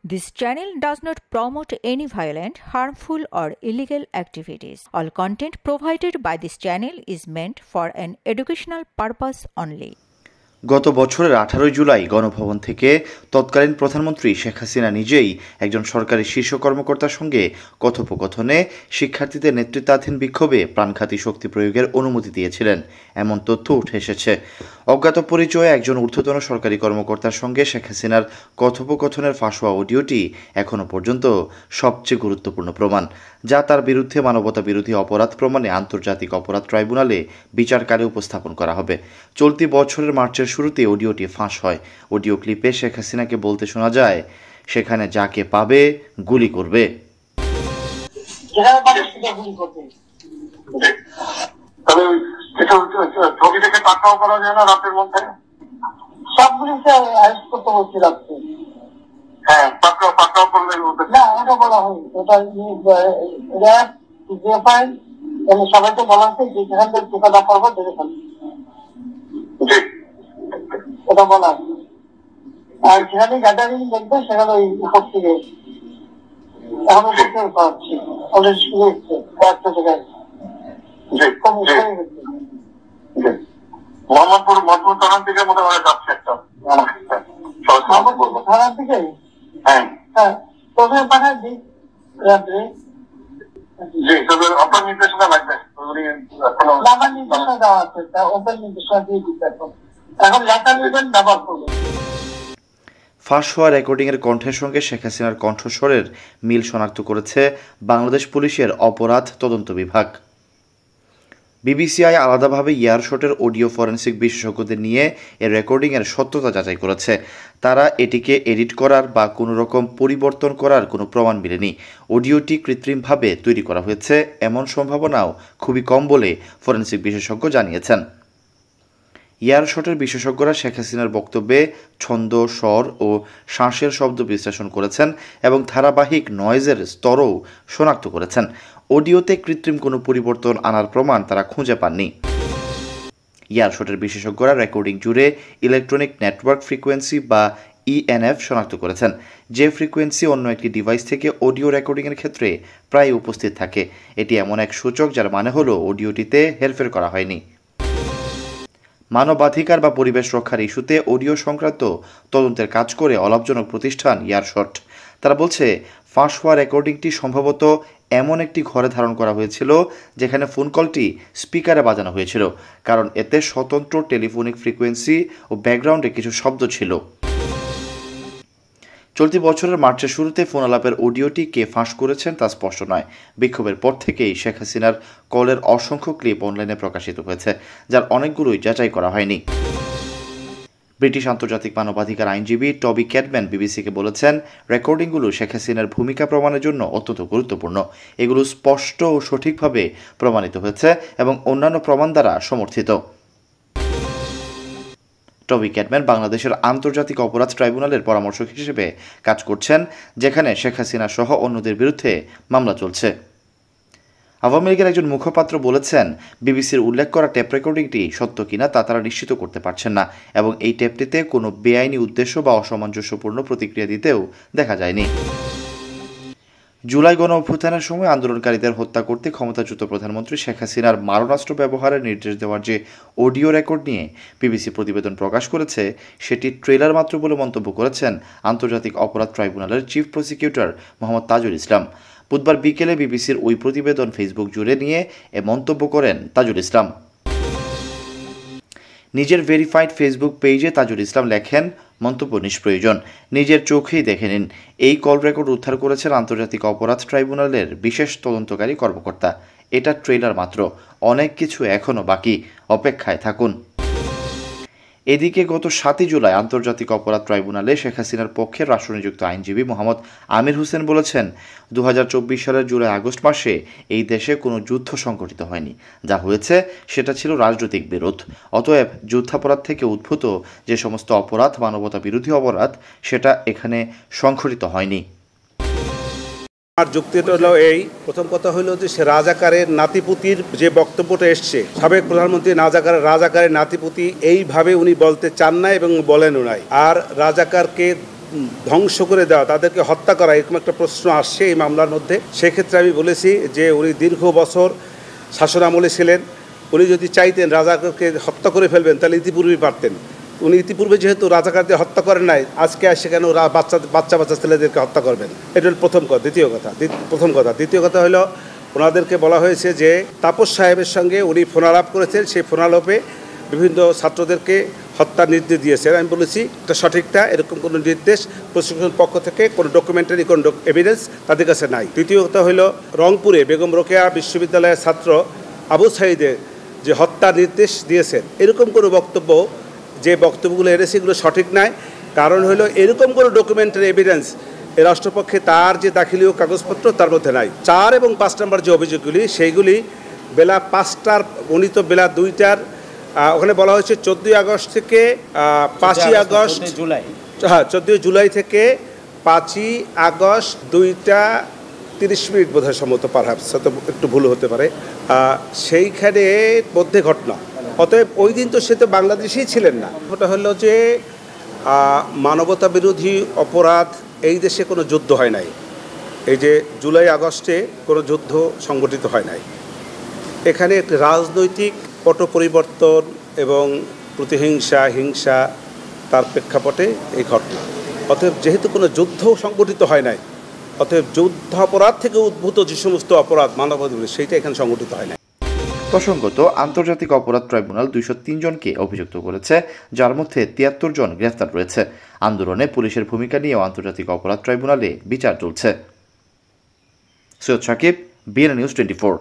This channel does not promote any violent, harmful, or illegal activities. All content provided by this channel is meant for an educational purpose only. গত বছরের 18 জুলাই গণভবন থেকে তৎকালীন প্রধানমন্ত্রী শেখ হাসিনা নিজেই একজন সরকারি শীর্ষ কর্মকর্তার সঙ্গে কথোপকথনে শিক্ষার্থীদের নেতৃত্বাধীন বিক্ষোভে প্রাণঘাতী শক্তি প্রয়োগের অনুমতি দিয়েছিলেন এমন তথ্য উঠে এসেছে। অজ্ঞাত পরিচয়ে একজন ঊর্ধ্বতন সরকারি কর্মকর্তার সঙ্গে শেখ হাসিনার কথোপকথনের ফাঁস হওয়া অডিওটি এখনও পর্যন্ত সবচেয়ে গুরুত্বপূর্ণ প্রমাণ, যা তার বিরুদ্ধে মানবতা বিরোধী অপরাধ প্রমাণে আন্তর্জাতিক অপরাধ ট্রাইব্যুনালে বিচারকালে উপস্থাপন করা হবে। চলতি বছরের মার্চের শুরুতে অডিওটি ফাঁস হয়। অডিও ক্লিপে শেখ হাসিনাকে বলতে শোনা যায়, সেখানে যাকে পাবে গুলি করবে। সবাই তো বলা হচ্ছে যে যেখান থেকে টিকাটা পাবো দেখে ফেলি, ওটা বলা আছে। আর যেখানে গ্যাদারিং দেখবে সেখানে ওই উপর থেকে এখন উপর থেকে পাচ্ছি অলরেডি শুরু হচ্ছে কয়েকটা জায়গায়। মোহাম্মদপুর থানার দিকে মনে হয় যাচ্ছে একটা থানার দিকে। হ্যাঁ হ্যাঁ, তবে পাঠাই দিই রাত্রে। আপনার নির্দেশনা লাগবে, আমার নির্দেশনা দেওয়া আছে, ওপেন নির্দেশনা দিয়ে দিতে এখন লেখা নেবেন ব্যবহার করবেন। ফাঁস হওয়া রেকর্ডিংয়ের কণ্ঠের সঙ্গে শেখ হাসিনার কণ্ঠস্বরের মিল শনাক্ত করেছে বাংলাদেশ পুলিশের অপরাধ তদন্ত বিভাগ। বিবিসিআই আলাদাভাবে ইয়ারশটের অডিও ফরেন্সিক বিশেষজ্ঞদের নিয়ে এর রেকর্ডিংয়ের সত্যতা যাচাই করেছে। তারা এটিকে এডিট করার বা কোনো রকম পরিবর্তন করার কোনো প্রমাণ মেলেনি। অডিওটি কৃত্রিমভাবে তৈরি করা হয়েছে এমন সম্ভাবনাও খুবই কম বলে ফরেন্সিক বিশেষজ্ঞ জানিয়েছেন। ইয়ারশটের বিশেষজ্ঞরা শেখ হাসিনার বক্তব্যে ছন্দ, স্বর ও শ্বাসের শব্দ বিশ্লেষণ করেছেন এবং ধারাবাহিক নয়েজের স্তরও শনাক্ত করেছেন। অডিওতে কৃত্রিম কোনো পরিবর্তন আনার প্রমাণ তারা খুঁজে পাননি। ইয়ারশটের বিশেষজ্ঞরা রেকর্ডিং জুড়ে ইলেকট্রনিক নেটওয়ার্ক ফ্রিকোয়েন্সি বা ইএনএফ শনাক্ত করেছেন, যে ফ্রিকোয়েন্সি অন্য একটি ডিভাইস থেকে অডিও রেকর্ডিংয়ের ক্ষেত্রে প্রায় উপস্থিত থাকে। এটি এমন এক সূচক যার মানে হলো অডিওটিতে হেরফের করা হয়নি। মানবাধিকার বা পরিবেশ রক্ষার ইস্যুতে অডিও সংক্রান্ত তদন্তের কাজ করে অলাভজনক প্রতিষ্ঠান ইয়ারশট। তারা বলছে, ফাঁস হওয়া রেকর্ডিংটি সম্ভবত এমন একটি ঘরে ধারণ করা হয়েছিল যেখানে ফোন কলটি স্পিকারে বাজানো হয়েছিল, কারণ এতে স্বতন্ত্র টেলিফোনিক ফ্রিকোয়েন্সি ও ব্যাকগ্রাউন্ডে কিছু শব্দ ছিল। চলতি বছরের মার্চের শুরুতে ফোন আলাপের অডিওটি কে ফাঁস করেছেন তা স্পষ্ট নয়। বিক্ষোভের পর থেকেই শেখ হাসিনার কলের অসংখ্য ক্লিপ অনলাইনে প্রকাশিত হয়েছে, যার অনেকগুলোই যাচাই করা হয়নি। ব্রিটিশ আন্তর্জাতিক মানবাধিকার আইনজীবী টবি ক্যাডম্যান বিবিসিকে বলেছেন, রেকর্ডিংগুলো শেখ হাসিনার ভূমিকা প্রমাণের জন্য অত্যন্ত গুরুত্বপূর্ণ। এগুলো স্পষ্ট ও সঠিকভাবে প্রমাণিত হয়েছে এবং অন্যান্য প্রমাণ দ্বারা সমর্থিত। টবি ক্যাডম্যান বাংলাদেশের আন্তর্জাতিক অপরাধ ট্রাইব্যুনালের পরামর্শক হিসেবে কাজ করছেন, যেখানে শেখ হাসিনা সহ অন্যদের বিরুদ্ধে মামলা চলছে। আওয়ামী লীগের একজন মুখপাত্র বলেছেন, বিবিসির উল্লেখ করা টেপ রেকর্ডিংটি সত্য কিনা তা তারা নিশ্চিত করতে পারছেন না এবং এই টেপটিতে কোনো বেআইনি উদ্দেশ্য বা অসামঞ্জস্যপূর্ণ প্রতিক্রিয়া দিতেও দেখা যায়নি। জুলাই গণ অভ্যুত্থানের সময় আন্দোলনকারীদের হত্যা করতে ক্ষমতাচ্যুত প্রধানমন্ত্রী শেখ হাসিনার মারণাস্ত্র ব্যবহারের নির্দেশ দেওয়ার যে অডিও রেকর্ড নিয়ে বিবিসি প্রতিবেদন প্রকাশ করেছে, সেটি ট্রেলার মাত্র বলে মন্তব্য করেছেন আন্তর্জাতিক অপরাধ ট্রাইব্যুনালের চিফ প্রসিকিউটর মোহাম্মদ তাজুল ইসলাম। বুধবার বিকেলে বিবিসির ওই প্রতিবেদন ফেসবুক জুড়ে নিয়ে এ মন্তব্য করেন তাজুল ইসলাম। নিজের ভেরিফাইড ফেসবুক পেজে তাজুল ইসলাম লেখেন, মন্তব্য নিষ্প্রয়োজন, নিজের চোখেই দেখে নিন। এই কল রেকর্ড উদ্ধার করেছেন আন্তর্জাতিক অপরাধ ট্রাইব্যুনালের বিশেষ তদন্তকারী কর্মকর্তা। এটা ট্রেলার মাত্র, অনেক কিছু এখনও বাকি, অপেক্ষায় থাকুন। এদিকে গত 7 জুলাই আন্তর্জাতিক অপরাধ ট্রাইব্যুনালে শেখ হাসিনার পক্ষে রাষ্ট্রনিযুক্ত আইনজীবী মোহাম্মদ আমির হোসেন বলেছেন, 2024 সালের জুলাই আগস্ট মাসে এই দেশে কোনো যুদ্ধ সংঘটিত হয়নি। যা হয়েছে সেটা ছিল রাজনৈতিক বিরোধ। অতএব যুদ্ধাপরাধ থেকে উদ্ভূত যে সমস্ত অপরাধ মানবতা বিরোধী অপরাধ, সেটা এখানে সংঘটিত হয়নি। আর যুক্তিটা হলো এই, প্রথম কথা হলো যে সে রাজাকারের নাতিপুতির যে বক্তব্যটা এসছে, সাবেক প্রধানমন্ত্রী রাজাকারের নাতিপুতি এইভাবে উনি বলতে চান না এবং বলেনও নাই। আর রাজাকারকে ধ্বংস করে দেওয়া, তাদেরকে হত্যা করা, এরকম একটা প্রশ্ন আসছে এই মামলার মধ্যে। সেক্ষেত্রে আমি বলেছি যে উনি দীর্ঘ বছর শাসন আমলে ছিলেন, উনি যদি চাইতেন রাজাকারকে হত্যা করে ফেলবেন তাহলে ইতিপূর্বেই পারতেন। উনি ইতিপূর্বে যেহেতু রাজাকারদের হত্যা করেন নাই, আজকে আসে কেন বাচ্চা ছেলেদেরকে হত্যা করবেন? এটা হল প্রথম কথা। দ্বিতীয় কথা হলো ওনাদেরকে বলা হয়েছে যে তাপস সাহেবের সঙ্গে উনি ফোনালাপ করেছেন, সেই ফোনালাপে বিভিন্ন ছাত্রদেরকে হত্যার নির্দেশ দিয়েছেন। আমি বলেছি এটা সঠিকটা, এরকম কোনো নির্দেশ প্রশাসনের পক্ষ থেকে কোনো ডকুমেন্টারি কোনো এভিডেন্স তাদের কাছে নাই। তৃতীয় কথা হলো রংপুরে বেগম রোকেয়া বিশ্ববিদ্যালয়ের ছাত্র আবু সাঈদের যে হত্যার নির্দেশ দিয়েছেন, এরকম কোনো বক্তব্য, যে বক্তব্যগুলো এনেছে এগুলো সঠিক নয়। কারণ হলো এরকম কোনো ডকুমেন্টারি এভিডেন্স এ রাষ্ট্রপক্ষে তার যে দাখিলীয় কাগজপত্র তার মধ্যে নাই। 4 এবং 5 নম্বর যে অভিযোগগুলি, সেইগুলি বেলা 5টার, উনি তো বেলা 2টার, ওখানে বলা হয়েছে 14 আগস্ট থেকে 5ই আগস্ট, হ্যাঁ 14 জুলাই থেকে 5ই আগস্ট 2:30 বোধহয় সম্ভবত, পারহ্যাপস একটু ভুল হতে পারে, সেইখানে মধ্যে ঘটনা। অতএব ওই দিন তো সে তো বাংলাদেশেই ছিলেন না। ওটা হলো যে মানবতা বিরোধী অপরাধ, এই দেশে কোনো যুদ্ধ হয় নাই। এই যে জুলাই আগস্টে কোনো যুদ্ধ সংগঠিত হয় নাই। এখানে একটি রাজনৈতিক পট পরিবর্তন এবং প্রতিহিংসা, হিংসা, তার প্রেক্ষাপটে এই ঘটনা। অতএব যেহেতু কোনো যুদ্ধ সংগঠিত হয় নাই, অতএব যুদ্ধাপরাধ থেকে উদ্ভূত যে সমস্ত অপরাধ মানবতা বিরোধী, সেইটা এখানে সংগঠিত হয় নাই। প্রসঙ্গত, আন্তর্জাতিক অপরাধ ট্রাইব্যুনাল 203 জনকে অভিযুক্ত করেছে, যার মধ্যে 73 জন গ্রেফতার রয়েছে। আন্দোলনে পুলিশের ভূমিকা নিয়েও আন্তর্জাতিক অপরাধ ট্রাইব্যুনালে বিচার চলছে। Syed Sakib, BNN news 24।